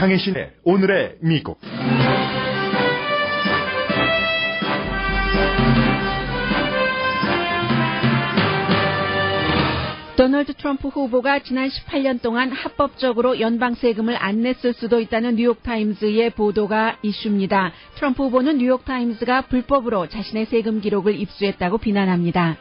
강혜신의 오늘의 미국. 도널드 트럼프 후보가 지난 18년 동안 합법적으로 연방세금을 안 냈을 수도 있다는 뉴욕타임즈의 보도가 이슈입니다. 트럼프 후보는 뉴욕타임즈가 불법으로 자신의 세금 기록을 입수했다고 비난합니다.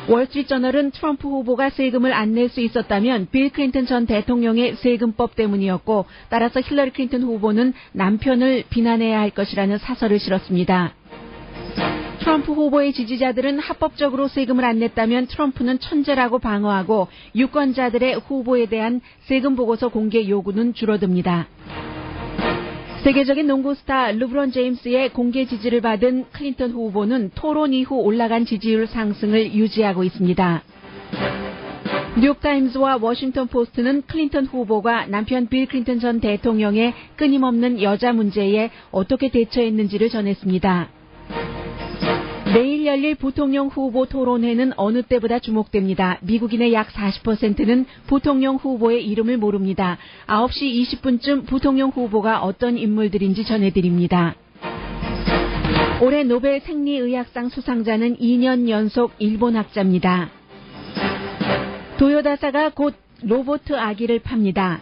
월스트리트저널은 트럼프 후보가 세금을 안 낼 수 있었다면 빌 클린턴 전 대통령의 세금법 때문이었고, 따라서 힐러리 클린턴 후보는 남편을 비난해야 할 것이라는 사설을 실었습니다. 트럼프 후보의 지지자들은 합법적으로 세금을 안 냈다면 트럼프는 천재라고 방어하고 유권자들의 후보에 대한 세금 보고서 공개 요구는 줄어듭니다. 세계적인 농구 스타 르브론 제임스의 공개 지지를 받은 클린턴 후보는 토론 이후 올라간 지지율 상승을 유지하고 있습니다. 뉴욕타임즈와 워싱턴 포스트는 클린턴 후보가 남편 빌 클린턴 전 대통령의 끊임없는 여자 문제에 어떻게 대처했는지를 전했습니다. 내일 열릴 부통령 후보 토론회는 어느 때보다 주목됩니다. 미국인의 약 40%는 부통령 후보의 이름을 모릅니다. 9시 20분쯤 부통령 후보가 어떤 인물들인지 전해드립니다. 올해 노벨 생리의학상 수상자는 2년 연속 일본 학자입니다. 도요다사가 곧 로봇 아기를 팝니다.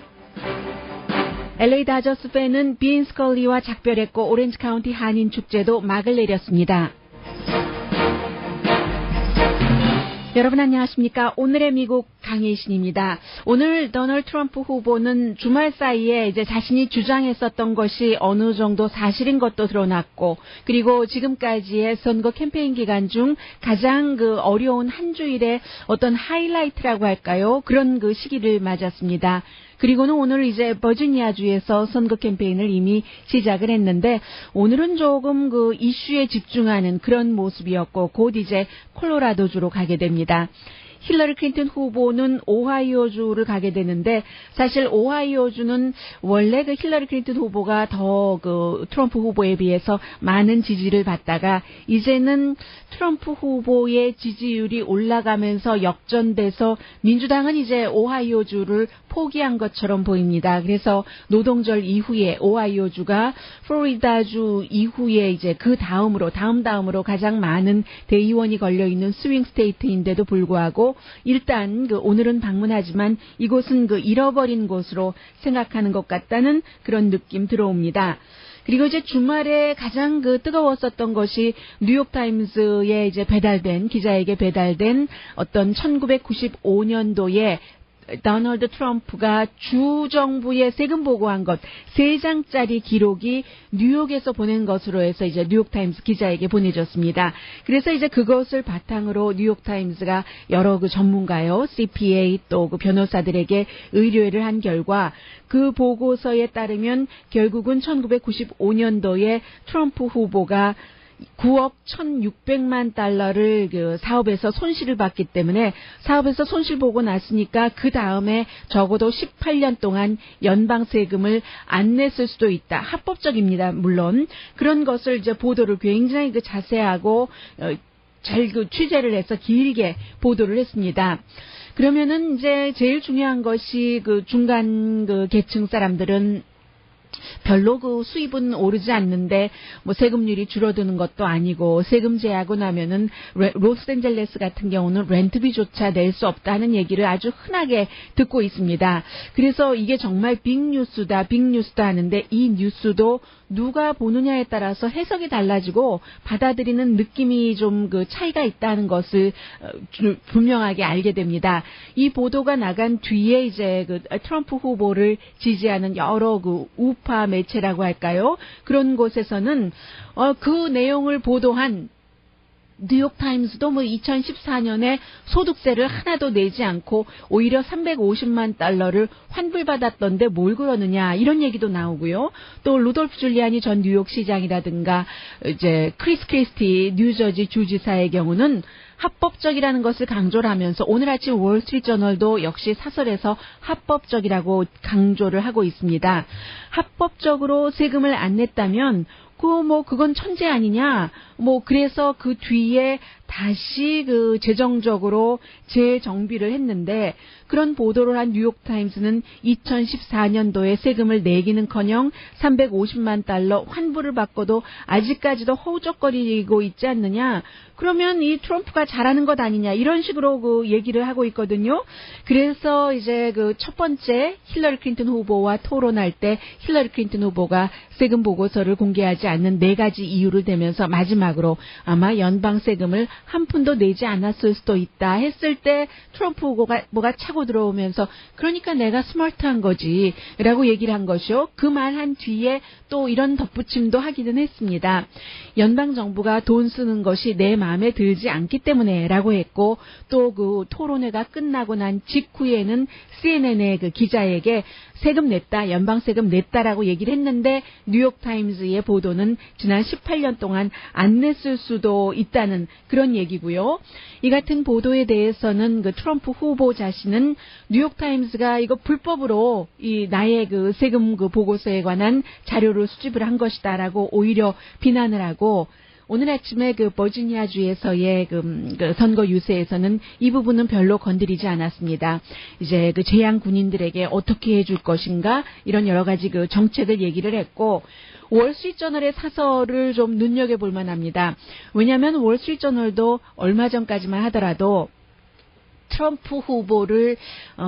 LA 다저스 팬은 빈 스컬리와 작별했고 오렌지 카운티 한인 축제도 막을 내렸습니다. 여러분 안녕하십니까? 오늘의 미국 강혜신입니다. 오늘 도널드 트럼프 후보는 주말 사이에 이제 자신이 주장했었던 것이 어느 정도 사실인 것도 드러났고, 그리고 지금까지의 선거 캠페인 기간 중 가장 어려운 한 주일의 어떤 하이라이트라고 할까요? 그런 시기를 맞았습니다. 그리고는 오늘 이제 버지니아주에서 선거 캠페인을 이미 시작을 했는데, 오늘은 조금 이슈에 집중하는 그런 모습이었고, 곧 이제 콜로라도주로 가게 됩니다. 힐러리 클린턴 후보는 오하이오주를 가게 되는데, 사실 오하이오주는 원래 힐러리 클린턴 후보가 더 트럼프 후보에 비해서 많은 지지를 받다가 이제는 트럼프 후보의 지지율이 올라가면서 역전돼서 민주당은 이제 오하이오주를 포기한 것처럼 보입니다. 그래서 노동절 이후에 오하이오주가 플로리다주 이후에 이제 다음으로 가장 많은 대의원이 걸려 있는 스윙 스테이트인데도 불구하고 일단 오늘은 방문하지만 이곳은 잃어버린 곳으로 생각하는 것 같다는 그런 느낌 들어옵니다. 그리고 이제 주말에 가장 뜨거웠었던 것이 뉴욕타임즈에 이제 기자에게 배달된 어떤 1995년도에 도널드 트럼프가 주 정부에 세금 보고한 것 3장짜리 기록이 뉴욕에서 보낸 것으로 해서 이제 뉴욕타임스 기자에게 보내졌습니다. 그래서 이제 그것을 바탕으로 뉴욕타임스가 여러 전문가요, CPA 또 변호사들에게 의뢰를 한 결과 그 보고서에 따르면 결국은 1995년도에 트럼프 후보가 9억 1,600만 달러를 사업에서 손실을 봤기 때문에 사업에서 손실 보고 났으니까 그 다음에 적어도 18년 동안 연방세금을 안 냈을 수도 있다. 합법적입니다. 물론 그런 것을 이제 보도를 굉장히 자세하고 잘 취재를 해서 길게 보도를 했습니다. 그러면은 이제 제일 중요한 것이 중간 계층 사람들은 별로 수입은 오르지 않는데 세금률이 줄어드는 것도 아니고 세금 제하고 나면은 로스앤젤레스 같은 경우는 렌트비조차 낼 수 없다는 얘기를 아주 흔하게 듣고 있습니다. 그래서 이게 정말 빅뉴스다 하는데 이 뉴스도 누가 보느냐에 따라서 해석이 달라지고 받아들이는 느낌이 좀 차이가 있다는 것을 분명하게 알게 됩니다. 이 보도가 나간 뒤에 이제 트럼프 후보를 지지하는 여러 우파 매체라고 할까요? 그런 곳에서는 그 내용을 보도한 뉴욕타임스도 2014년에 소득세를 하나도 내지 않고 오히려 350만 달러를 환불받았던데 뭘 그러느냐 이런 얘기도 나오고요. 또 루돌프 줄리아니 전 뉴욕시장이라든가 이제 크리스 크리스티 뉴저지 주지사의 경우는 합법적이라는 것을 강조를 하면서 오늘 아침 월스트리트저널도 역시 사설에서 합법적이라고 강조를 하고 있습니다. 합법적으로 세금을 안 냈다면 그건 천재 아니냐? 그래서 그 뒤에 다시 재정적으로 재정비를 했는데, 그런 보도를 한 뉴욕타임스는 2014년도에 세금을 내기는커녕 350만 달러 환불을 받고도 아직까지도 허우적거리고 있지 않느냐? 그러면 이 트럼프가 잘하는 것 아니냐? 이런 식으로 얘기를 하고 있거든요. 그래서 이제 첫 번째 힐러리 클린턴 후보와 토론할 때 힐러리 클린턴 후보가 세금 보고서를 공개하지 않는 4가지 이유를 대면서 마지막으로 아마 연방 세금을 한 푼도 내지 않았을 수도 있다 했을 때 트럼프 후보가 뭐가 차고 들어오면서 그러니까 내가 스마트한 거지 라고 얘기를 한 것이요. 그 말 한 뒤에 또 이런 덧붙임도 하기는 했습니다. 연방 정부가 돈 쓰는 것이 내 마음에 들지 않기 때문에 라고 했고, 또 토론회가 끝나고 난 직후에는 CNN의 기자에게 세금 냈다, 연방 세금 냈다라고 얘기를 했는데, 뉴욕타임즈의 보도는 지난 18년 동안 안 냈을 수도 있다는 그런 얘기고요. 이 같은 보도에 대해서는 트럼프 후보 자신은 뉴욕타임스가 이거 불법으로 나의 세금 보고서에 관한 자료를 수집을 한 것이다라고 오히려 비난을 하고, 오늘 아침에 버지니아주에서의 선거 유세에서는 이 부분은 별로 건드리지 않았습니다. 이제 재향 군인들에게 어떻게 해줄 것인가 이런 여러 가지 정책을 얘기를 했고, 월스트리트저널의 사설을 좀 눈여겨볼 만합니다. 왜냐하면 월스트리트저널도 얼마 전까지만 하더라도 트럼프 후보를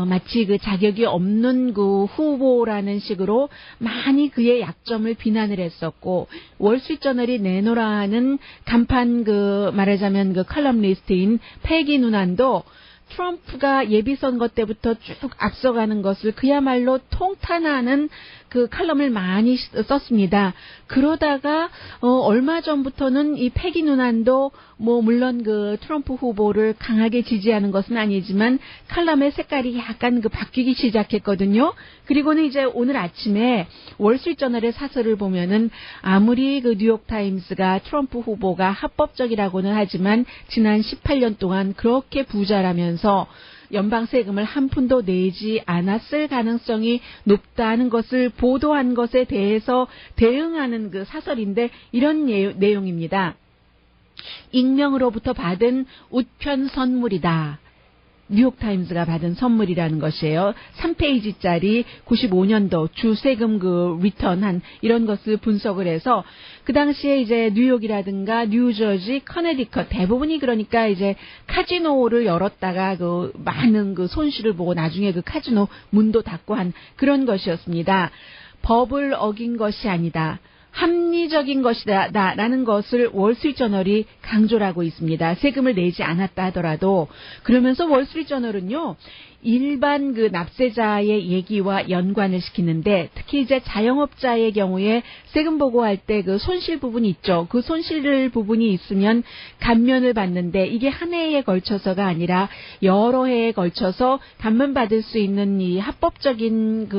마치 자격이 없는 후보라는 식으로 많이 그의 약점을 비난을 했었고, 월스트리트저널이 내놓으라는 간판 말하자면 컬럼리스트인 패기 누난도 트럼프가 예비선거 때부터 쭉 앞서가는 것을 그야말로 통탄하는 칼럼을 많이 썼습니다. 그러다가 얼마 전부터는 이 패기 누난도 물론 트럼프 후보를 강하게 지지하는 것은 아니지만 칼럼의 색깔이 약간 바뀌기 시작했거든요. 그리고는 이제 오늘 아침에 월스트리트저널의 사설을 보면은 아무리 뉴욕타임스가 트럼프 후보가 합법적이라고는 하지만 지난 18년 동안 그렇게 부자라면서 연방 세금을 한 푼도 내지 않았을 가능성이 높다는 것을 보도한 것에 대해서 대응하는 사설인데, 이런 내용입니다. 익명으로부터 받은 우편 선물이다. 뉴욕타임스가 받은 선물이라는 것이에요. 3페이지짜리 95년도 주세금 리턴한 이런 것을 분석을 해서, 그 당시에 이제 뉴욕이라든가 뉴저지, 커네디컷 대부분이 그러니까 이제 카지노를 열었다가 많은 손실을 보고 나중에 카지노 문도 닫고 한 그런 것이었습니다. 법을 어긴 것이 아니다, 합리적인 것이다 라는 것을 월스트리트저널이 강조를 하고 있습니다. 세금을 내지 않았다 하더라도. 그러면서 월스트리트저널은요, 일반 납세자의 얘기와 연관을 시키는데, 특히 이제 자영업자의 경우에 세금 보고할 때 손실 부분이 있죠. 그 손실 부분이 있으면 감면을 받는데, 이게 한 해에 걸쳐서가 아니라 여러 해에 걸쳐서 감면받을 수 있는 이 합법적인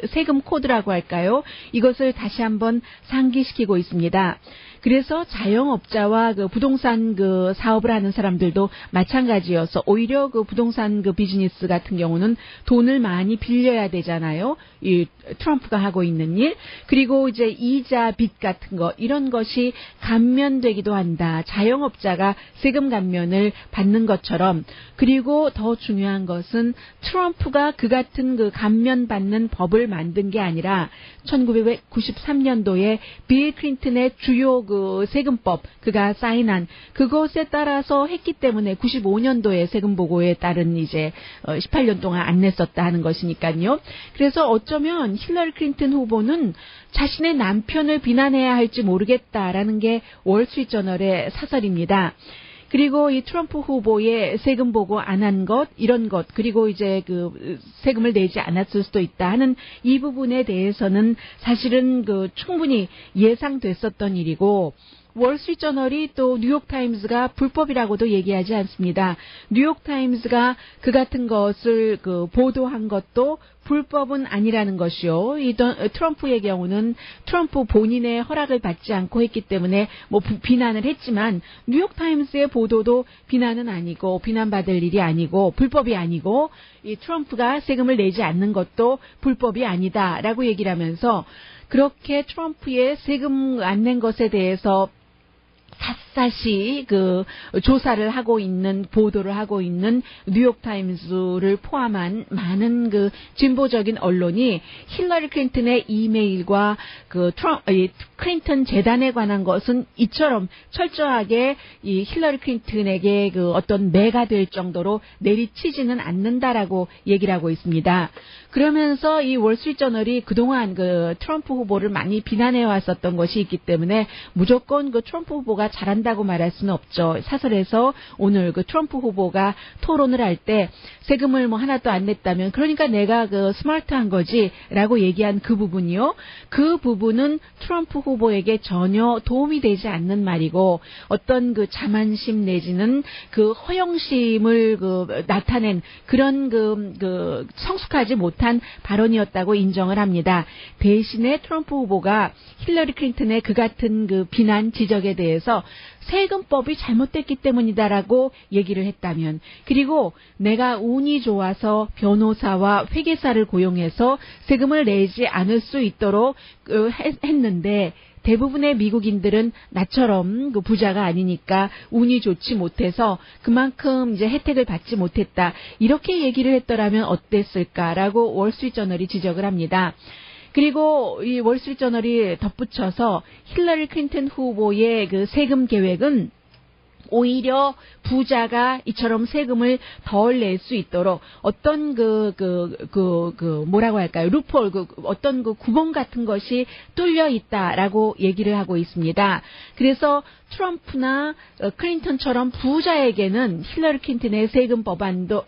세금 코드라고 할까요? 이것을 다시 한번 상기시키고 있습니다. 그래서 자영업자와 부동산 사업을 하는 사람들도 마찬가지여서 오히려 부동산 비즈니스 같은 경우는 돈을 많이 빌려야 되잖아요. 이 트럼프가 하고 있는 일. 그리고 이제 이자 빚 같은 거, 이런 것이 감면되기도 한다. 자영업자가 세금 감면을 받는 것처럼. 그리고 더 중요한 것은 트럼프가 그 같은 감면받는 법을 만든 게 아니라 1993년도에 빌 클린턴의 주요 세금법, 그가 사인한 그것에 따라서 했기 때문에 95년도에 세금 보고에 따른 이제 18년 동안 안 냈었다 하는 것이니까요. 그래서 어쩌면 힐러리 클린턴 후보는 자신의 남편을 비난해야 할지 모르겠다라는 게 월스트리트저널의 사설입니다. 그리고 이 트럼프 후보의 세금 보고 안 한 것, 이런 것, 그리고 이제 세금을 내지 않았을 수도 있다 하는 이 부분에 대해서는 사실은 충분히 예상됐었던 일이고, 월스트리트저널이 또 뉴욕타임스가 불법이라고도 얘기하지 않습니다. 뉴욕타임스가 그 같은 것을 보도한 것도 불법은 아니라는 것이요. 이 트럼프의 경우는 트럼프 본인의 허락을 받지 않고 했기 때문에 뭐 비난을 했지만 뉴욕타임스의 보도도 비난은 아니고 비난받을 일이 아니고 불법이 아니고 이 트럼프가 세금을 내지 않는 것도 불법이 아니다라고 얘기를 하면서 그렇게 트럼프의 세금 안 낸 것에 대해서 샅샅이 그 조사를 하고 있는 보도를 하고 있는 뉴욕타임스를 포함한 많은 그 진보적인 언론이 힐러리 클린턴의 이메일과 그 클린턴 재단에 관한 것은 이처럼 철저하게 이 힐러리 클린턴에게 그 어떤 매가 될 정도로 내리치지는 않는다라고 얘기를 하고 있습니다. 그러면서 이 월스트리트저널이 그동안 그 트럼프 후보를 많이 비난해 왔었던 것이 있기 때문에 무조건 그 트럼프 후보가 잘한다고 말할 수는 없죠. 사설에서 오늘 그 트럼프 후보가 토론을 할 때 세금을 뭐 하나도 안 냈다면 그러니까 내가 그 스마트한 거지라고 얘기한 그 부분이요. 그 부분은 트럼프 후보에게 전혀 도움이 되지 않는 말이고 어떤 그 자만심 내지는 그 허영심을 그 나타낸 그런 그 성숙하지 못한 발언이었다고 인정을 합니다. 대신에 트럼프 후보가 힐러리 클린턴의 그 같은 그 비난 지적에 대해서 세금법이 잘못됐기 때문이다라고 얘기를 했다면 그리고 내가 운이 좋아서 변호사와 회계사를 고용해서 세금을 내지 않을 수 있도록 했는데 대부분의 미국인들은 나처럼 그 부자가 아니니까 운이 좋지 못해서 그만큼 이제 혜택을 받지 못했다. 이렇게 얘기를 했더라면 어땠을까라고 월스트리트저널이 지적을 합니다. 그리고 이 월스트리트저널이 덧붙여서 힐러리 클린턴 후보의 그 세금 계획은 오히려 부자가 이처럼 세금을 덜 낼 수 있도록 어떤 뭐라고 할까요? 루폴, 어떤 그 구멍 같은 것이 뚫려 있다라고 얘기를 하고 있습니다. 그래서 트럼프나 클린턴처럼 부자에게는 힐러리 클린턴의 세금안도,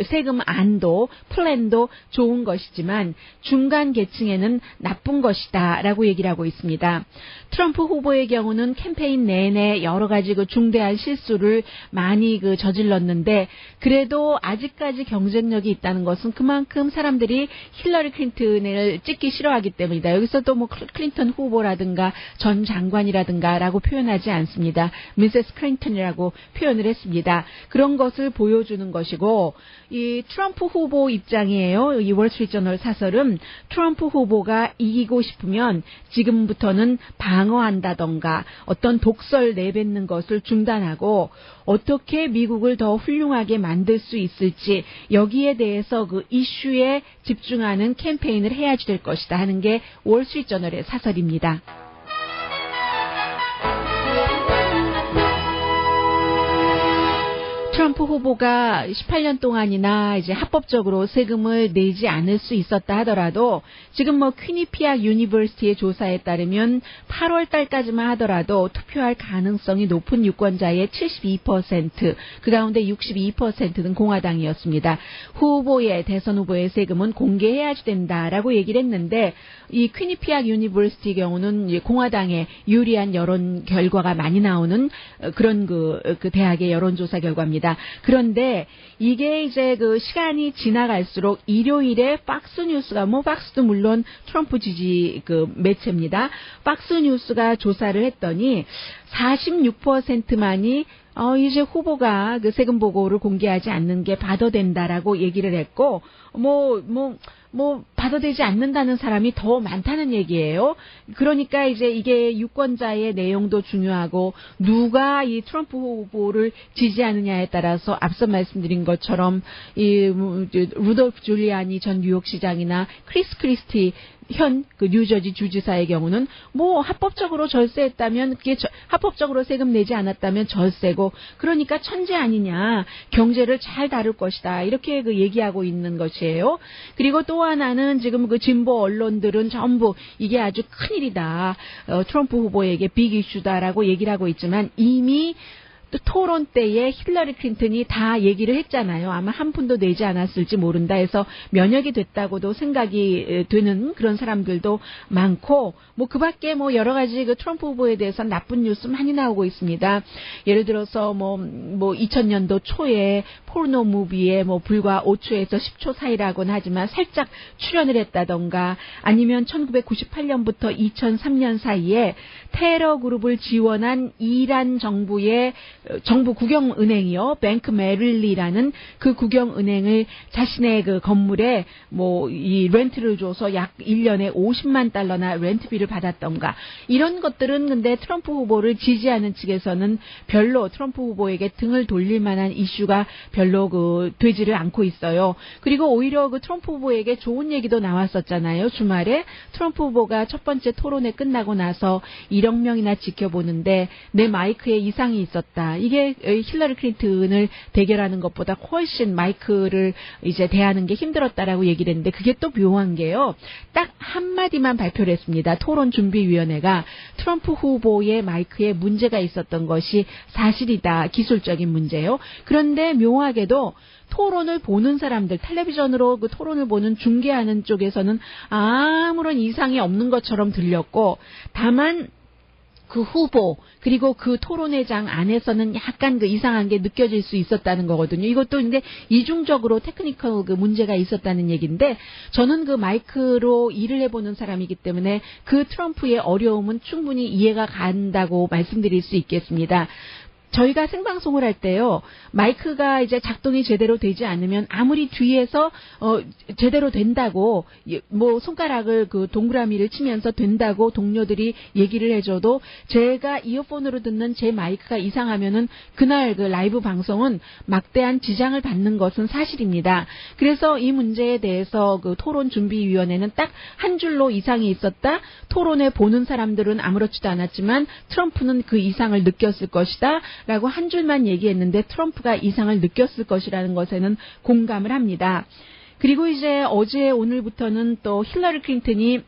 플랜도 좋은 것이지만 중간 계층에는 나쁜 것이다라고 얘기를 하고 있습니다. 트럼프 후보의 경우는 캠페인 내내 여러 가지 그 중대한 실수를 많이 그 저질렀는데 그래도 아직까지 경쟁력이 있다는 것은 그만큼 사람들이 힐러리 클린턴을 찍기 싫어하기 때문이다. 여기서도 뭐 클린턴 후보라든가 전 장관이라든가라고 표현하지 않습니다. 미세스 클린턴이라고 표현을 했습니다. 그런 것을 보여주는 것이고 이 트럼프 후보 입장이에요. 이 월스트리트저널 사설은 트럼프 후보가 이기고 싶으면 지금부터는 방어한다던가 어떤 독설 내뱉는 것을 중단하고 어떻게 미국을 더 훌륭하게 만들 수 있을지 여기에 대해서 그 이슈에 집중하는 캠페인을 해야지 될 것이다 하는 게 월스트리트저널의 사설입니다. 트럼프 후보가 18년 동안이나 이제 합법적으로 세금을 내지 않을 수 있었다 하더라도 지금 뭐 퀴니피악 유니버시티의 조사에 따르면 8월 달까지만 하더라도 투표할 가능성이 높은 유권자의 72%, 그 가운데 62%는 공화당이었습니다. 대선 후보의 세금은 공개해야지 된다라고 얘기를 했는데 이 퀴니피악 유니버시티 경우는 이제 공화당에 유리한 여론 결과가 많이 나오는 그런 그 대학의 여론조사 결과입니다. 그런데 이게 이제 그 시간이 지나갈수록 일요일에 박스뉴스가 박스도 물론 트럼프 지지 그 매체입니다. 박스뉴스가 조사를 했더니 46%만이 이제 후보가 그 세금 보고를 공개하지 않는 게 받아된다라고 얘기를 했고 받아들이지 않는다는 사람이 더 많다는 얘기예요. 그러니까 이제 이게 유권자의 내용도 중요하고 누가 이 트럼프 후보를 지지하느냐에 따라서 앞서 말씀드린 것처럼 이 루돌프 줄리아니 전 뉴욕시장이나 크리스 크리스티 현 그 뉴저지 주지사의 경우는 합법적으로 절세했다면 그게 합법적으로 세금 내지 않았다면 절세고 그러니까 천재 아니냐 경제를 잘 다룰 것이다 이렇게 그 얘기하고 있는 것이에요. 그리고 또 하나는 지금 그 진보 언론들은 전부 이게 아주 큰일이다 트럼프 후보에게 빅 이슈다라고 얘기를 하고 있지만 이미 또 토론 때에 힐러리 클린턴이 다 얘기를 했잖아요. 아마 한 푼도 내지 않았을지 모른다 해서 면역이 됐다고도 생각이 되는 그런 사람들도 많고, 뭐 그 밖에 뭐 여러 가지 그 트럼프 후보에 대해서 나쁜 뉴스 많이 나오고 있습니다. 예를 들어서 뭐 2000년도 초에 포르노 무비에 뭐 불과 5초에서 10초 사이라고는 하지만 살짝 출연을 했다던가, 아니면 1998년부터 2003년 사이에 테러 그룹을 지원한 이란 정부의 정부 국영은행이요, 뱅크 메릴리라는 그 국영은행을 자신의 그 건물에 뭐 이 렌트를 줘서 약 1년에 50만 달러나 렌트비를 받았던가, 이런 것들은 근데 트럼프 후보를 지지하는 측에서는 별로 트럼프 후보에게 등을 돌릴 만한 이슈가 별로 그 되지를 않고 있어요. 그리고 오히려 그 트럼프 후보에게 좋은 얘기도 나왔었잖아요. 주말에 트럼프 후보가 첫 번째 토론회 끝나고 나서 1억 명이나 지켜보는데 내 마이크에 이상이 있었다. 이게 힐러리 클린턴을 대결하는 것보다 훨씬 마이크를 이제 대하는 게 힘들었다라고 얘기를 했는데, 그게 또 묘한 게요. 딱 한마디만 발표를 했습니다. 토론준비위원회가 트럼프 후보의 마이크에 문제가 있었던 것이 사실이다. 기술적인 문제요. 그런데 묘하게도 토론을 보는 사람들, 텔레비전으로 그 토론을 보는 중계하는 쪽에서는 아무런 이상이 없는 것처럼 들렸고, 다만 그 후보 그리고 그 토론회장 안에서는 약간 그 이상한 게 느껴질 수 있었다는 거거든요. 이것도 근데 이중적으로 테크니컬 그 문제가 있었다는 얘기인데, 저는 그 마이크로 일을 해보는 사람이기 때문에 그 트럼프의 어려움은 충분히 이해가 간다고 말씀드릴 수 있겠습니다. 저희가 생방송을 할 때요, 마이크가 이제 작동이 제대로 되지 않으면 아무리 뒤에서 제대로 된다고 뭐 손가락을 그 동그라미를 치면서 된다고 동료들이 얘기를 해줘도, 제가 이어폰으로 듣는 제 마이크가 이상하면은 그날 그 라이브 방송은 막대한 지장을 받는 것은 사실입니다. 그래서 이 문제에 대해서 그 토론준비위원회는 딱 한 줄로 이상이 있었다. 토론회 보는 사람들은 아무렇지도 않았지만 트럼프는 그 이상을 느꼈을 것이다. 라고 한 줄만 얘기했는데 트럼프가 이상을 느꼈을 것이라는 것에는 공감을 합니다. 그리고 이제 어제 오늘부터는 또 힐러리 클린턴이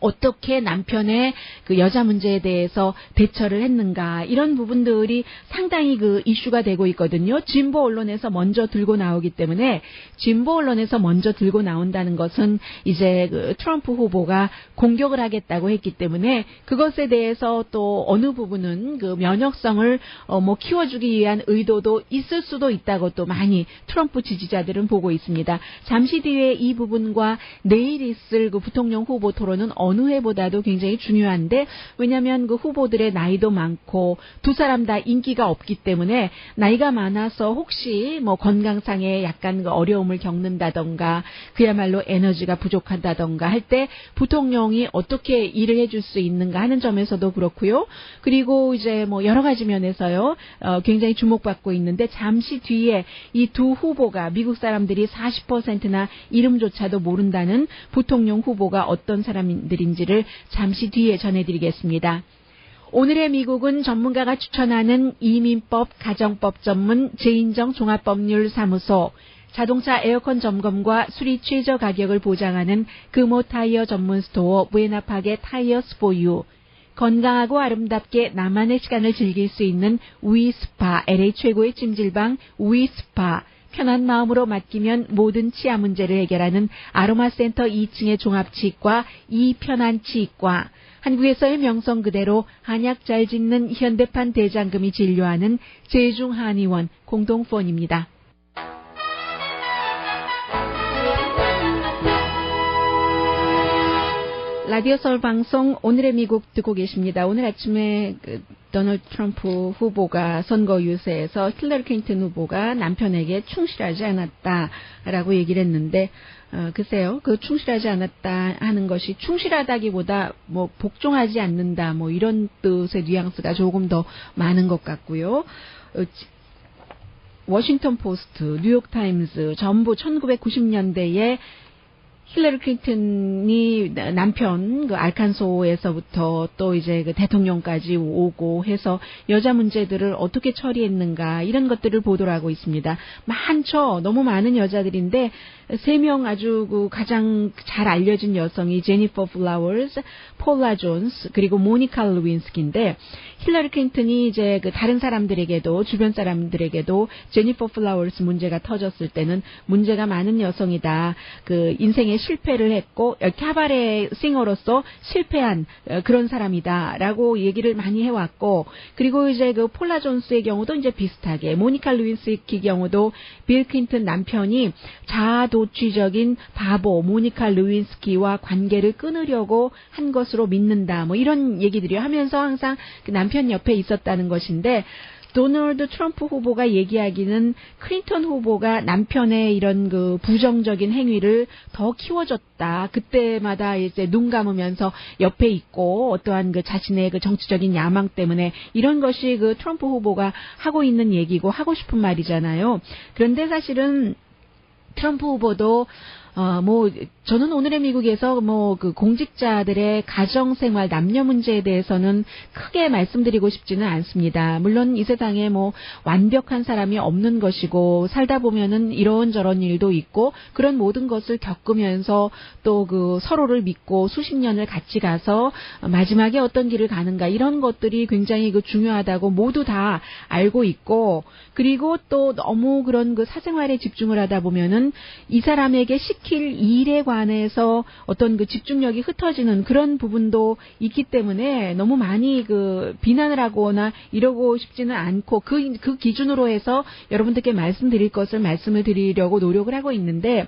어떻게 남편의 그 여자 문제에 대해서 대처를 했는가, 이런 부분들이 상당히 그 이슈가 되고 있거든요. 진보 언론에서 먼저 들고 나오기 때문에, 진보 언론에서 먼저 들고 나온다는 것은 이제 그 트럼프 후보가 공격을 하겠다고 했기 때문에 그것에 대해서 또 어느 부분은 그 면역성을 뭐 키워주기 위한 의도도 있을 수도 있다고 또 많이 트럼프 지지자들은 보고 있습니다. 잠시 뒤에 이 부분과 내일 있을 그 부통령 후보 토론은 어느 해보다도 굉장히 중요한데, 왜냐하면 그 후보들의 나이도 많고 두 사람 다 인기가 없기 때문에, 나이가 많아서 혹시 뭐 건강상에 약간 그 어려움을 겪는다던가 그야말로 에너지가 부족하다던가 할 때 부통령이 어떻게 일을 해줄 수 있는가 하는 점에서도 그렇고요. 그리고 이제 뭐 여러 가지 면에서요 굉장히 주목받고 있는데, 잠시 뒤에 이 두 후보가 미국 사람들이 40%나 이름조차도 모른다는 부통령 후보가 어떤 사람들인지를 잠시 뒤에 전해드리겠습니다. 오늘의 미국은 전문가가 추천하는 이민법, 가정법 전문 제인정 종합법률사무소, 자동차 에어컨 점검과 수리 최저 가격을 보장하는 금호 타이어 전문 스토어 부에나파게 타이어스 포유, 건강하고 아름답게 나만의 시간을 즐길 수 있는 위스파, LA 최고의 찜질방 위스파, 편한 마음으로 맡기면 모든 치아 문제를 해결하는 아로마센터 2층의 종합치과 이편안치과, 한국에서의 명성 그대로 한약 잘 짓는 현대판 대장금이 진료하는 제중한의원 공동폰입니다. 라디오 서울 방송 오늘의 미국 듣고 계십니다. 오늘 아침에 도널드 트럼프 후보가 선거 유세에서 힐러리 클린턴 후보가 남편에게 충실하지 않았다라고 얘기를 했는데, 글쎄요, 그 충실하지 않았다 하는 것이 충실하다기보다 뭐 복종하지 않는다 뭐 이런 뜻의 뉘앙스가 조금 더 많은 것 같고요. 워싱턴 포스트, 뉴욕 타임스 전부 1990년대에 힐러리 클린턴이 남편 그 알칸소에서부터 또 이제 그 대통령까지 오고 해서 여자 문제들을 어떻게 처리했는가 이런 것들을 보도를 하고 있습니다. 많죠. 너무 많은 여자들인데 3명 아주 그 가장 잘 알려진 여성이 제니퍼 플라워스, 폴라 존스 그리고 모니카 루윈스키인데 힐러리 클린턴이 이제 그 다른 사람들에게도 주변 사람들에게도 제니퍼 플라워스 문제가 터졌을 때는 문제가 많은 여성이다. 그 인생에 실패를 했고 카바레 싱어로서 실패한 그런 사람이다라고 얘기를 많이 해왔고 그리고 이제 그 폴라 존스의 경우도 이제 비슷하게 모니카 루윈스키 경우도 빌 클린턴 남편이 자아도취적인 바보 모니카 루윈스키와 관계를 끊으려고 한 것으로 믿는다. 뭐 이런 얘기들이 하면서 항상 그 남편 옆에 있었다는 것인데 도널드 트럼프 후보가 얘기하기는 클린턴 후보가 남편의 이런 그 부정적인 행위를 더 키워줬다. 그때마다 이제 눈 감으면서 옆에 있고 어떠한 그 자신의 그 정치적인 야망 때문에 이런 것이 그 트럼프 후보가 하고 있는 얘기고 하고 싶은 말이잖아요. 그런데 사실은 트럼프 후보도 저는 오늘의 미국에서 그 공직자들의 가정생활, 남녀 문제에 대해서는 크게 말씀드리고 싶지는 않습니다. 물론 이 세상에 완벽한 사람이 없는 것이고, 살다 보면은 이런저런 일도 있고, 그런 모든 것을 겪으면서 또 그 서로를 믿고 수십 년을 같이 가서 마지막에 어떤 길을 가는가, 이런 것들이 굉장히 그 중요하다고 모두 다 알고 있고, 그리고 또 너무 그런 그 사생활에 집중을 하다 보면은 이 사람에게 시킬 일에 관해서 어떤 그 집중력이 흩어지는 그런 부분도 있기 때문에 너무 많이 그 비난을 하거나 이러고 싶지는 않고 그 기준으로 해서 여러분들께 말씀드릴 것을 말씀을 드리려고 노력을 하고 있는데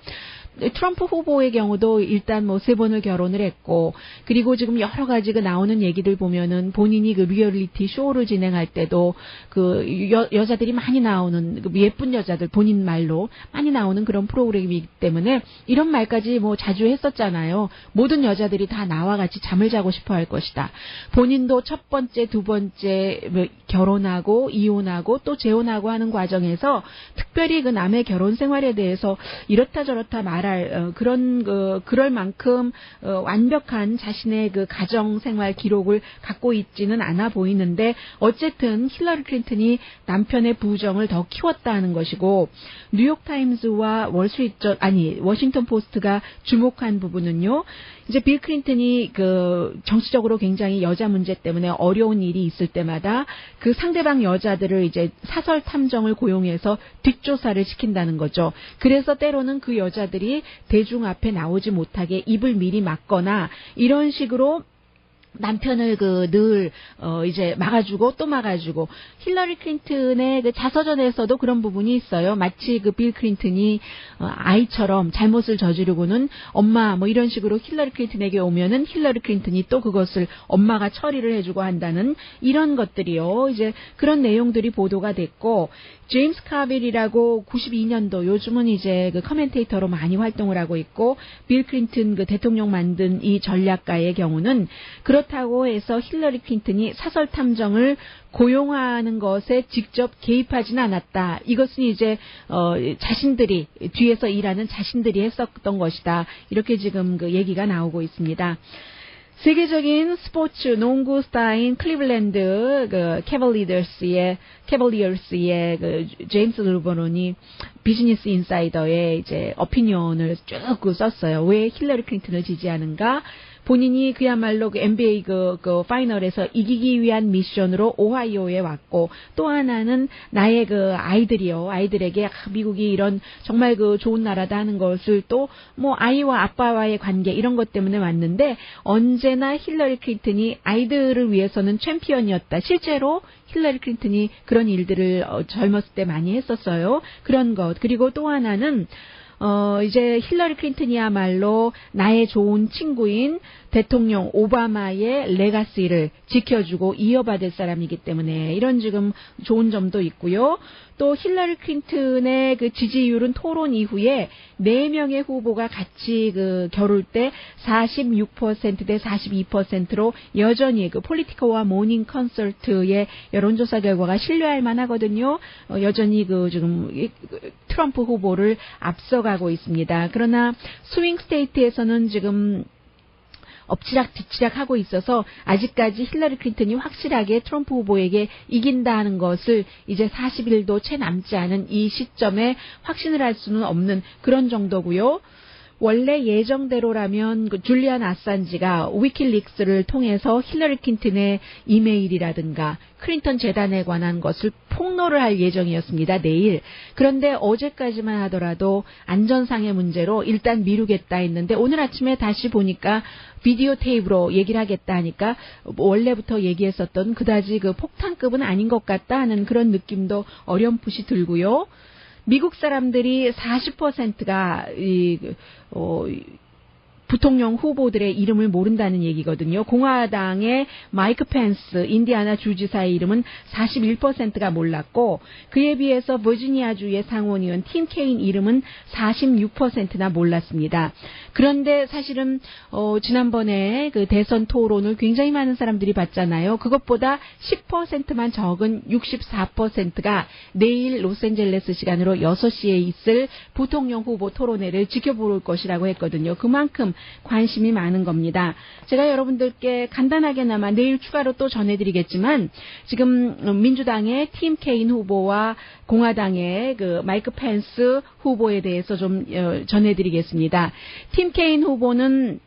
트럼프 후보의 경우도 일단 3번을 결혼을 했고, 그리고 지금 여러 가지 그 나오는 얘기들 보면은 본인이 그 리얼리티 쇼를 진행할 때도 그 여자들이 많이 나오는 그 예쁜 여자들 본인 말로 많이 나오는 그런 프로그램이기 때문에 이런 말까지 자주 했었잖아요. 모든 여자들이 다 나와 같이 잠을 자고 싶어 할 것이다. 본인도 첫 번째, 두 번째 결혼하고 이혼하고 또 재혼하고 하는 과정에서 특별히 그 남의 결혼 생활에 대해서 이렇다 저렇다 말할 그럴 만큼 완벽한 자신의 그 가정 생활 기록을 갖고 있지는 않아 보이는데 어쨌든 힐러리 클린턴이 남편의 부정을 더 키웠다는 것이고 뉴욕 타임즈와 워싱턴 포스트가 주목한 부분은요. 이제 빌 클린턴이 그 정치적으로 굉장히 여자 문제 때문에 어려운 일이 있을 때마다 그 상대방 여자들을 이제 사설 탐정을 고용해서 뒷조사를 시킨다는 거죠. 그래서 때로는 그 여자들이 대중 앞에 나오지 못하게 입을 미리 막거나 이런 식으로 남편을 늘 이제 막아주고 또 막아주고 힐러리 클린턴의 그 자서전에서도 그런 부분이 있어요. 마치 그 빌 클린턴이 아이처럼 잘못을 저지르고는 엄마 이런 식으로 힐러리 클린턴에게 오면은 힐러리 클린턴이 또 그것을 엄마가 처리를 해주고 한다는 이런 것들이요. 이제 그런 내용들이 보도가 됐고 제임스 카빌이라고 92년도 요즘은 이제 그 커멘테이터로 많이 활동을 하고 있고 빌 클린턴 그 대통령 만든 이 전략가의 경우는 그렇다고 해서 힐러리 클린턴이 사설 탐정을 고용하는 것에 직접 개입하지는 않았다. 이것은 이제 자신들이 뒤에서 일하는 자신들이 했었던 것이다. 이렇게 지금 그 얘기가 나오고 있습니다. 세계적인 스포츠 농구 스타인 클리블랜드 그 캐벌리어스의 그 제임스 르버론이 비즈니스 인사이더에 이제 오피니언을 쭉 썼어요. 왜 힐러리 클린턴을 지지하는가? 본인이 그야말로 그 NBA 그 파이널에서 이기기 위한 미션으로 오하이오에 왔고 또 하나는 나의 그 아이들에게 미국이 이런 정말 그 좋은 나라다 하는 것을 또 아이와 아빠와의 관계 이런 것 때문에 왔는데 언제나 힐러리 클린턴이 아이들을 위해서는 챔피언이었다. 실제로 힐러리 클린턴이 그런 일들을 젊었을 때 많이 했었어요. 그런 것. 그리고 또 하나는 이제 힐러리 클린턴이야말로 나의 좋은 친구인 대통령 오바마의 레가시를 지켜주고 이어받을 사람이기 때문에 이런 지금 좋은 점도 있고요. 또 힐러리 클린턴의 그 지지율은 토론 이후에 4명의 후보가 같이 그 겨룰 때 46% 대 42%로 여전히 그 폴리티커와 모닝 컨설트의 여론조사 결과가 신뢰할 만하거든요. 여전히 그 지금 트럼프 후보를 앞서가 올라가고 있습니다. 그러나 스윙 스테이트에서는 지금 엎치락뒤치락 하고 있어서 아직까지 힐러리 클린턴이 확실하게 트럼프 후보에게 이긴다 하는 것을 이제 40일도 채 남지 않은 이 시점에 확신을 할 수는 없는 그런 정도고요. 원래 예정대로라면 그 줄리안 아산지가 위킬릭스를 통해서 힐러리 클린턴의 이메일이라든가 클린턴 재단에 관한 것을 폭로를 할 예정이었습니다. 내일. 그런데 어제까지만 하더라도 안전상의 문제로 일단 미루겠다 했는데 오늘 아침에 다시 보니까 비디오 테이프로 얘기를 하겠다 하니까 원래부터 얘기했었던 그다지 그 폭탄급은 아닌 것 같다 하는 그런 느낌도 어렴풋이 들고요. 미국 사람들이 40%가 부통령 후보들의 이름을 모른다는 얘기거든요. 공화당의 마이크 펜스 인디아나 주지사의 이름은 41%가 몰랐고 그에 비해서 버지니아주의 상원의원 팀 케인 이름은 46%나 몰랐습니다. 그런데 사실은 지난번에 그 대선 토론을 굉장히 많은 사람들이 봤잖아요. 그것보다 10%만 적은 64%가 내일 로스앤젤레스 시간으로 6시에 있을 부통령 후보 토론회를 지켜볼 것이라고 했거든요. 그만큼 관심이 많은 겁니다. 제가 여러분들께 간단하게나마 내일 추가로 또 전해드리겠지만 지금 민주당의 팀 케인 후보와 공화당의 그 마이크 펜스 후보에 대해서 좀 전해드리겠습니다. 팀 케인 후보는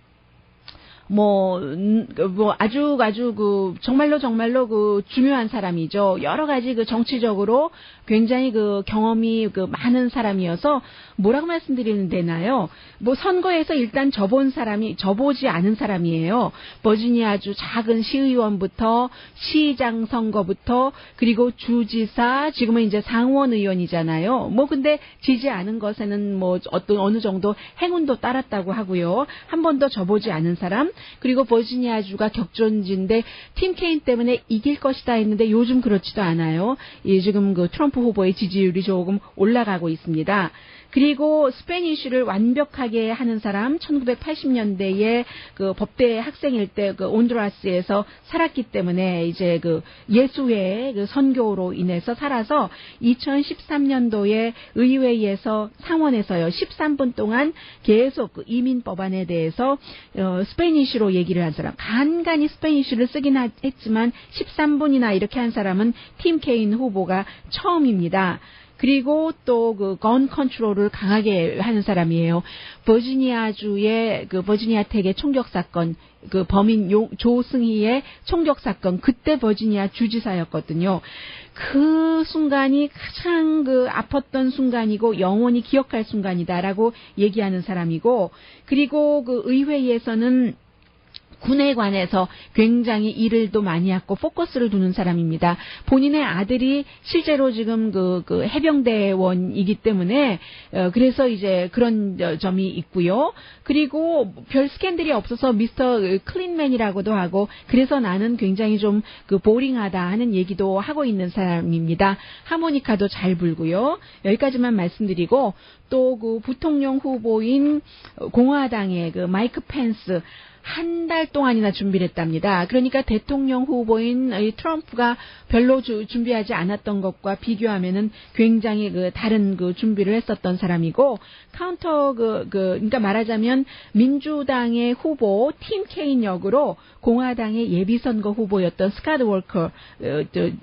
아주 그 정말로 그 중요한 사람이죠. 여러 가지 그 정치적으로 굉장히 그 경험이 그 많은 사람이어서 뭐라고 말씀드리면 되나요? 선거에서 일단 져보지 않은 사람이에요. 버지니아주 작은 시의원부터 시장 선거부터 그리고 주지사 지금은 이제 상원 의원이잖아요. 근데 지지 않은 것에는 어느 정도 행운도 따랐다고 하고요. 한 번도 져보지 않은 사람. 그리고 버지니아주가 격전지인데 팀 케인 때문에 이길 것이다 했는데 요즘 그렇지도 않아요. 지금 그 트럼프 후보의 지지율이 조금 올라가고 있습니다. 그리고 스페니쉬를 완벽하게 하는 사람 1980년대에 그 법대 학생일 때 그 온두라스에서 살았기 때문에 이제 그 예수회 그 선교로 인해서 살아서 2013년도에 의회에서 상원에서요 13분 동안 계속 그 이민 법안에 대해서 스페니쉬로 얘기를 한 사람 간간히 스페니쉬를 쓰긴 했지만 13분이나 이렇게 한 사람은 팀 케인 후보가 처음입니다. 그리고 또 그 건 컨트롤을 강하게 하는 사람이에요. 버지니아주의 그 버지니아텍의 총격 사건, 그 범인 조승희의 총격 사건, 그때 버지니아 주지사였거든요. 그 순간이 가장 그 아팠던 순간이고 영원히 기억할 순간이다라고 얘기하는 사람이고, 그리고 그 의회에서는 군에 관해서 굉장히 일을 또 많이 하고 포커스를 두는 사람입니다. 본인의 아들이 실제로 지금 그 해병대원이기 때문에 그래서 이제 그런 점이 있고요. 그리고 별 스캔들이 없어서 미스터 클린맨이라고도 하고 그래서 나는 굉장히 좀 그 보링하다 하는 얘기도 하고 있는 사람입니다. 하모니카도 잘 불고요. 여기까지만 말씀드리고 또 그 부통령 후보인 공화당의 그 마이크 펜스 한 달 동안이나 준비를 했답니다. 그러니까 대통령 후보인 트럼프가 별로 준비하지 않았던 것과 비교하면은 굉장히 그 다른 그 준비를 했었던 사람이고 카운터 그러니까 말하자면 민주당의 후보 팀 케인 역으로 공화당의 예비선거 후보였던 스캇 월커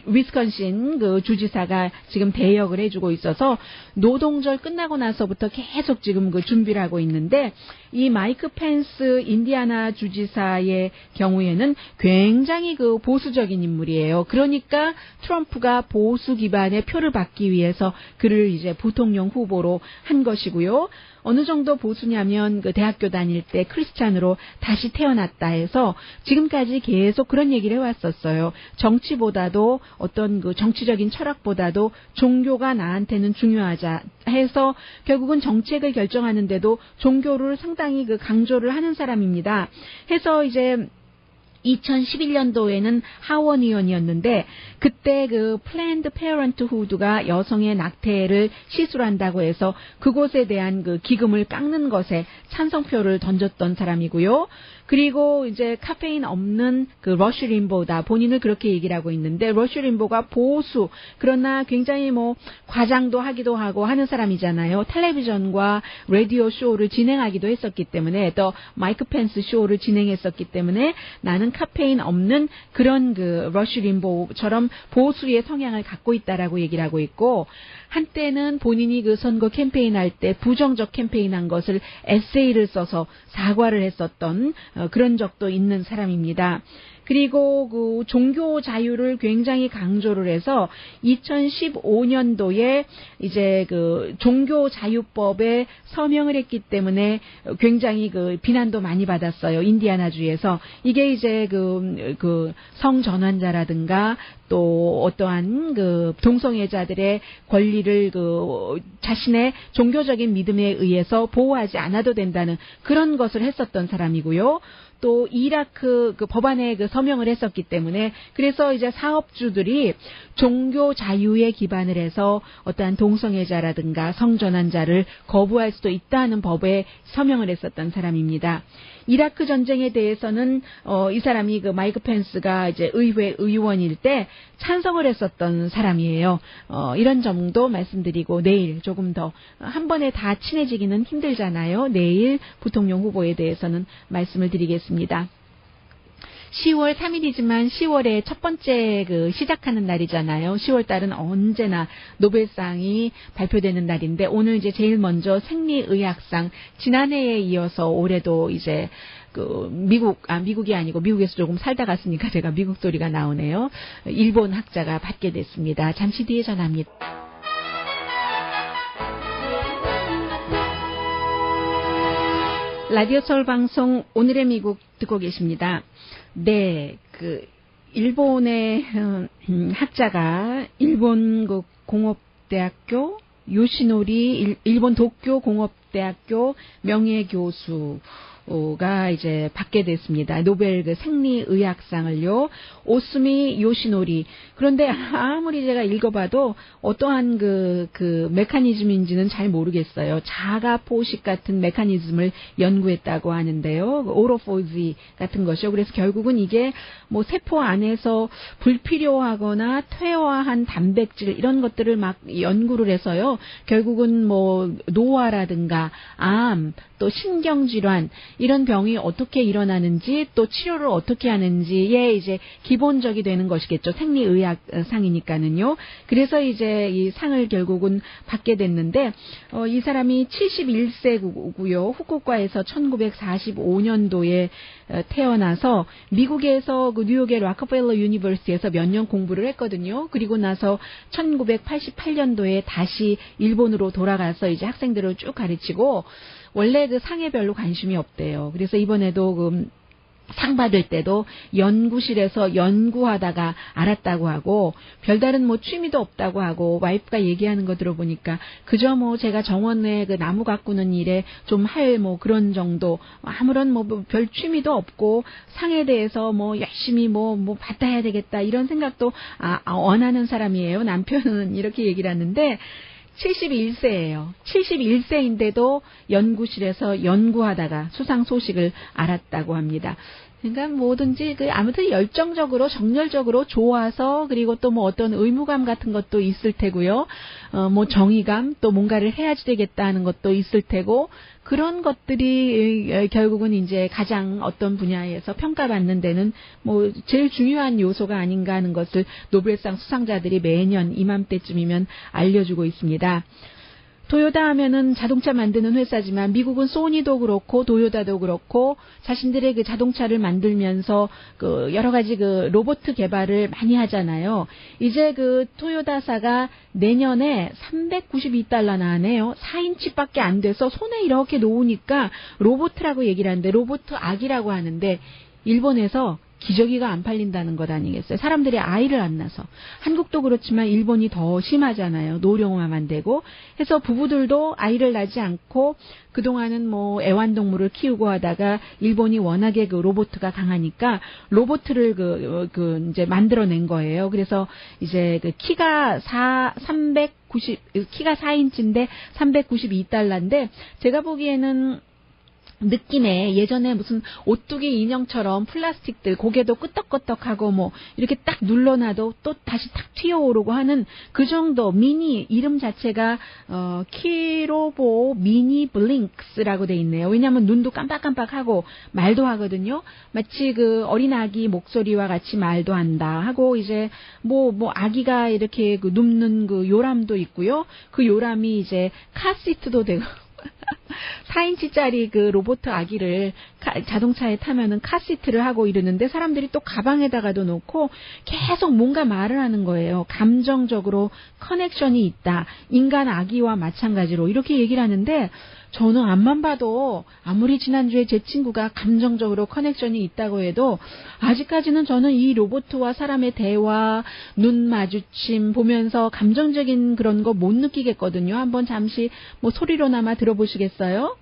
위스콘신 그 주지사가 지금 대역을 해주고 있어서 노동절 끝나고 나서부터 계속 지금 그 준비를 하고 있는데 이 마이크 펜스 인디아나 주지사의 경우에는 굉장히 그 보수적인 인물이에요. 그러니까 트럼프가 보수 기반의 표를 받기 위해서 그를 이제 부통령 후보로 한 것이고요. 어느 정도 보수냐면 그 대학교 다닐 때 크리스찬으로 다시 태어났다 해서 지금까지 계속 그런 얘기를 해왔었어요. 정치보다도 어떤 그 정치적인 철학보다도 종교가 나한테는 중요하자 해서 결국은 정책을 결정하는데도 종교를 상당히 그 강조를 하는 사람입니다. 해서 이제 2011년도에는 하원 의원이었는데 그때 그 플랜드 페어런트후드가 여성의 낙태를 시술한다고 해서 그곳에 대한 그 기금을 깎는 것에 찬성표를 던졌던 사람이고요. 그리고 이제 카페인 없는 그 러쉬 림보다 본인을 그렇게 얘기를 하고 있는데 러쉬 림보가 보수 그러나 굉장히 뭐 과장도 하기도 하고 하는 사람이잖아요. 텔레비전과 라디오 쇼를 진행하기도 했었기 때문에 또 마이크 펜스 쇼를 진행했었기 때문에 나는 카페인 없는 그런 그 러쉬 림보처럼 보수의 성향을 갖고 있다라고 얘기를 하고 있고 한때는 본인이 그 선거 캠페인할 때 부정적 캠페인한 것을 에세이를 써서 사과를 했었던 그런 적도 있는 사람입니다. 그리고 그 종교 자유를 굉장히 강조를 해서 2015년도에 이제 그 종교 자유법에 서명을 했기 때문에 굉장히 그 비난도 많이 받았어요. 인디아나주에서. 이게 이제 그 성전환자라든가 또 어떠한 그 동성애자들의 권리를 그 자신의 종교적인 믿음에 의해서 보호하지 않아도 된다는 그런 것을 했었던 사람이고요. 또 이라크 그 법안에 그 서명을 했었기 때문에 그래서 이제 사업주들이 종교 자유에 기반을 해서 어떠한 동성애자라든가 성전환자를 거부할 수도 있다는 법에 서명을 했었던 사람입니다. 이라크 전쟁에 대해서는 이 사람이 그 마이크 펜스가 이제 의회 의원일 때 찬성을 했었던 사람이에요. 이런 점도 말씀드리고 내일 조금 더 한 번에 다 친해지기는 힘들잖아요. 내일 부통령 후보에 대해서는 말씀을 드리겠습니다. 10월 3일이지만 10월에 첫 번째 그 시작하는 날이잖아요. 10월 달은 언제나 노벨상이 발표되는 날인데 오늘 이제 제일 먼저 생리의학상 지난해에 이어서 올해도 이제 그 미국이 아니고 미국에서 조금 살다 갔으니까 제가 미국 소리가 나오네요. 일본 학자가 받게 됐습니다. 잠시 뒤에 전합니다. 라디오 서울 방송 오늘의 미국 듣고 계십니다. 네, 그 일본의 학자가 일본 그 공업대학교 요시노리 일본 도쿄 공업대학교 명예교수가 이제 받게 됐습니다. 노벨 그 생리의학상을요. 오스미 요시노리. 그런데 아무리 제가 읽어봐도 어떠한 그 메커니즘인지는 잘 모르겠어요. 자가 포식 같은 메커니즘을 연구했다고 하는데요. 오로포지 같은 것이요. 그래서 결국은 이게 뭐 세포 안에서 불필요하거나 퇴화한 단백질 이런 것들을 막 연구를 해서요. 결국은 뭐 노화라든가 암, 또 신경질환 이런 병이 어떻게 일어나는지 또 치료를 어떻게 하는지에 이제 기본적이 되는 것이겠죠. 생리의학상이니까는요. 그래서 이제 이 상을 결국은 받게 됐는데 이 사람이 71세고요. 후쿠오카에서 1945년도에 태어나서 미국에서 그 뉴욕의 락커펠러 유니버시티에서 몇 년 공부를 했거든요. 그리고 나서 1988년도에 다시 일본으로 돌아가서 이제 학생들을 쭉 가르치고 원래 그 상에 별로 관심이 없대요. 그래서 이번에도 그 상 받을 때도 연구실에서 연구하다가 알았다고 하고 별다른 뭐 취미도 없다고 하고 와이프가 얘기하는 거 들어보니까 그저 뭐 제가 정원에 그 나무 가꾸는 일에 좀 할 뭐 그런 정도 아무런 뭐 별 취미도 없고 상에 대해서 뭐 열심히 뭐 받아야 되겠다 이런 생각도 원하는 사람이에요. 남편은 이렇게 얘기를 하는데 71세예요. 71세인데도 연구실에서 연구하다가 수상 소식을 알았다고 합니다. 그러니까 뭐든지 아무튼 열정적으로 정열적으로 좋아서 그리고 또 뭐 어떤 의무감 같은 것도 있을 테고요. 뭐 정의감 또 뭔가를 해야지 되겠다 하는 것도 있을 테고 그런 것들이 결국은 이제 가장 어떤 분야에서 평가받는 데는 뭐 제일 중요한 요소가 아닌가 하는 것을 노벨상 수상자들이 매년 이맘때쯤이면 알려주고 있습니다. 도요타 하면은 자동차 만드는 회사지만 미국은 소니도 그렇고 도요타도 그렇고 자신들의 그 자동차를 만들면서 그 여러 가지 그 로봇 개발을 많이 하잖아요. 이제 그 토요타사가 내년에 $392나 하네요. 4인치밖에 안 돼서 손에 이렇게 놓으니까 로봇이라고 얘기를 하는데 로봇 악이라고 하는데 일본에서 기저귀가 안 팔린다는 것 아니겠어요? 사람들이 아이를 안 낳아서. 한국도 그렇지만 일본이 더 심하잖아요. 노령화만 되고. 해서 부부들도 아이를 낳지 않고 그동안은 뭐 애완동물을 키우고 하다가 일본이 워낙에 그 로봇가 강하니까 로봇을 이제 만들어낸 거예요. 그래서 이제 그 키가 4인치인데 $392인데 제가 보기에는 느낌에 예전에 무슨 오뚜기 인형처럼 플라스틱들 고개도 끄떡끄떡하고 뭐 이렇게 딱 눌러놔도 또 다시 탁 튀어오르고 하는 그 정도 미니 이름 자체가 키로보 미니 블링크스라고 돼 있네요. 왜냐하면 눈도 깜빡깜빡하고 말도 하거든요. 마치 그 어린 아기 목소리와 같이 말도 한다 하고 이제 뭐 아기가 이렇게 그 눕는 그 요람도 있고요. 그 요람이 이제 카시트도 되고 4인치짜리 그 로봇 아기를 자동차에 타면은 카시트를 하고 이러는데 사람들이 또 가방에다가도 놓고 계속 뭔가 말을 하는 거예요. 감정적으로 커넥션이 있다. 인간 아기와 마찬가지로 이렇게 얘기를 하는데 저는 앞만 봐도 아무리 지난주에 제 친구가 감정적으로 커넥션이 있다고 해도 아직까지는 저는 이 로봇과 사람의 대화, 눈 마주침 보면서 감정적인 그런 거 못 느끼겠거든요. 한번 잠시 뭐 소리로나마 들어보시겠어요?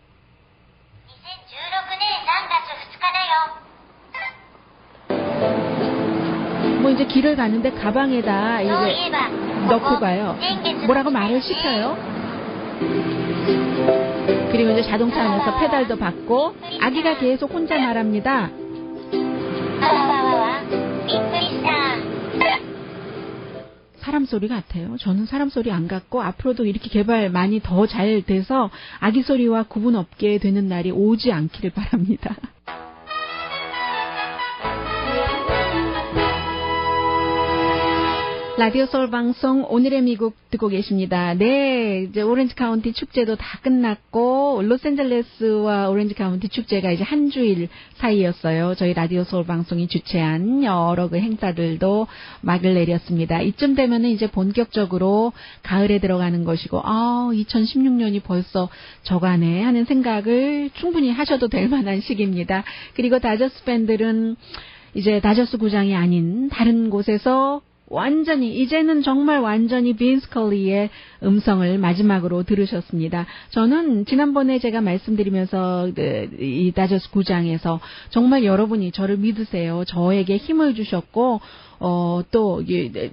2016년 3월 2日だよ. 뭐 이제 길을 가는데 가방에다 이제 넣고 가요. 뭐라고 말을 시켜요. 그리고 이제 자동차 안에서 페달도 밟고 아기가 계속 혼자 말합니다. 사람 소리 같아요. 저는 사람 소리 안 같고 앞으로도 이렇게 개발 많이 더 잘 돼서 아기 소리와 구분 없게 되는 날이 오지 않기를 바랍니다. 라디오 서울 방송 오늘의 미국 듣고 계십니다. 네, 이제 오렌지 카운티 축제도 다 끝났고 로스앤젤레스와 오렌지 카운티 축제가 이제 한 주일 사이였어요. 저희 라디오 서울 방송이 주최한 여러 그 행사들도 막을 내렸습니다. 이쯤 되면은 이제 본격적으로 가을에 들어가는 것이고 2016년이 벌써 저가네 하는 생각을 충분히 하셔도 될 만한 시기입니다. 그리고 다저스 팬들은 이제 다저스 구장이 아닌 다른 곳에서 완전히 이제는 정말 완전히 빈스 컬리의 음성을 마지막으로 들으셨습니다. 저는 지난번에 제가 말씀드리면서 이 다저스 구장에서 정말 여러분이 저를 믿으세요. 저에게 힘을 주셨고 또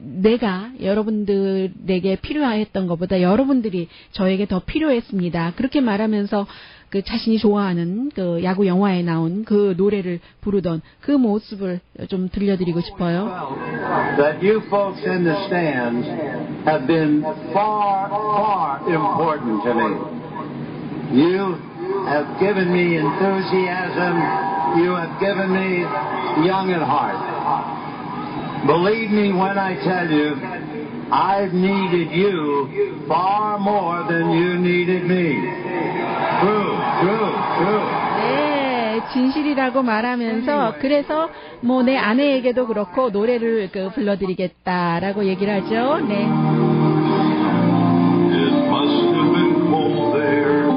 내가 여러분들에게 필요했던 것보다 여러분들이 저에게 더 필요했습니다. 그렇게 말하면서 그 자신이 좋아하는 그 야구 영화에 나온 그 노래를 부르던 그 모습을 좀 들려드리고 싶어요. That you folks in the stands have been far, far important to me. You have given me enthusiasm. You have given me young at heart. Believe me when I tell you, I've needed you far more than you needed me. True. 네, 진실이라고 말하면서 그래서 뭐 내 아내에게도 그렇고 노래를 불러드리겠다라고 얘기를 하죠. 네. It must have been cold there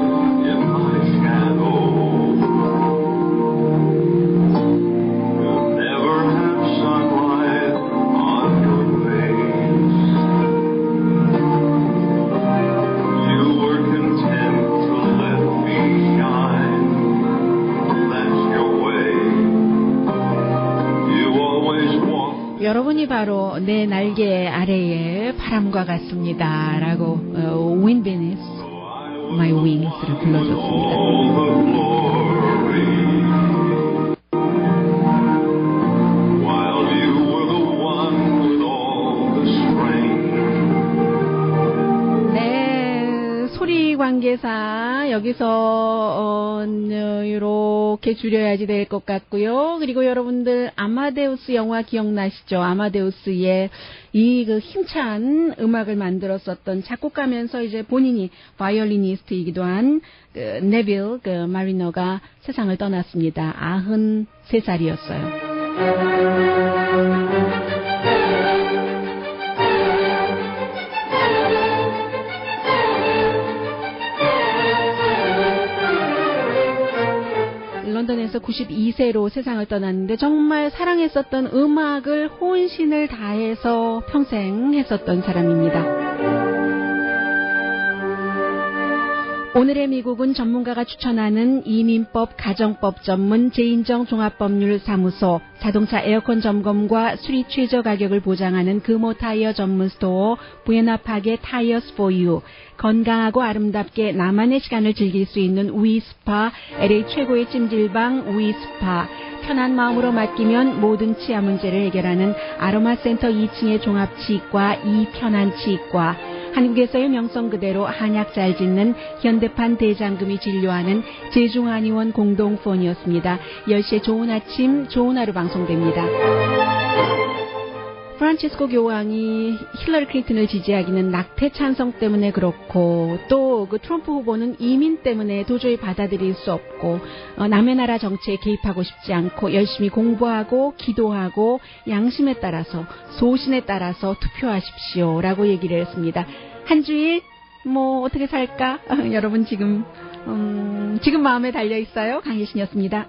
in my shadow. You never have sunlight on your face. You were content to let me shine. That's your way. You always walk. 여러분이 바로 내 날개 아래의 바람과 같습니다. 라고 Wind Beneath My Wings를 불러줬습니다. All the glory. While you were the one with all the strength. 네, 소리 관계사 여기서 이렇게 줄여야지 될 것 같고요. 그리고 여러분들 아마데우스 영화 기억나시죠? 아마데우스의 이 그 힘찬 음악을 만들었었던 작곡가면서 이제 본인이 바이올리니스트이기도 한 그 네빌 그 마리너가 세상을 떠났습니다. 93살이었어요. 런던에서 92세로 세상을 떠났는데 정말 사랑했었던 음악을 혼신을 다해서 평생 했었던 사람입니다. 오늘의 미국은 전문가가 추천하는 이민법, 가정법 전문 재인정 종합법률사무소, 자동차 에어컨 점검과 수리 최저 가격을 보장하는 금호 타이어 전문 스토어 부에나파게 타이어스 포 유, 건강하고 아름답게 나만의 시간을 즐길 수 있는 위스파, LA 최고의 찜질방 위스파, 편한 마음으로 맡기면 모든 치아 문제를 해결하는 아로마센터 2층의 종합치과 이편한치과, 한국에서의 명성 그대로 한약 잘 짓는 현대판 대장금이 진료하는 제중한의원 공동폰이었습니다. 10시에 좋은 아침, 좋은 하루 방송됩니다. 프란치스코 교황이 힐러리 클린턴을 지지하기는 낙태 찬성 때문에 그렇고 또 그 트럼프 후보는 이민 때문에 도저히 받아들일 수 없고 남의 나라 정치에 개입하고 싶지 않고 열심히 공부하고 기도하고 양심에 따라서 소신에 따라서 투표하십시오라고 얘기를 했습니다. 한 주일 뭐 어떻게 살까? 여러분 지금 마음에 달려 있어요. 강혜신이었습니다.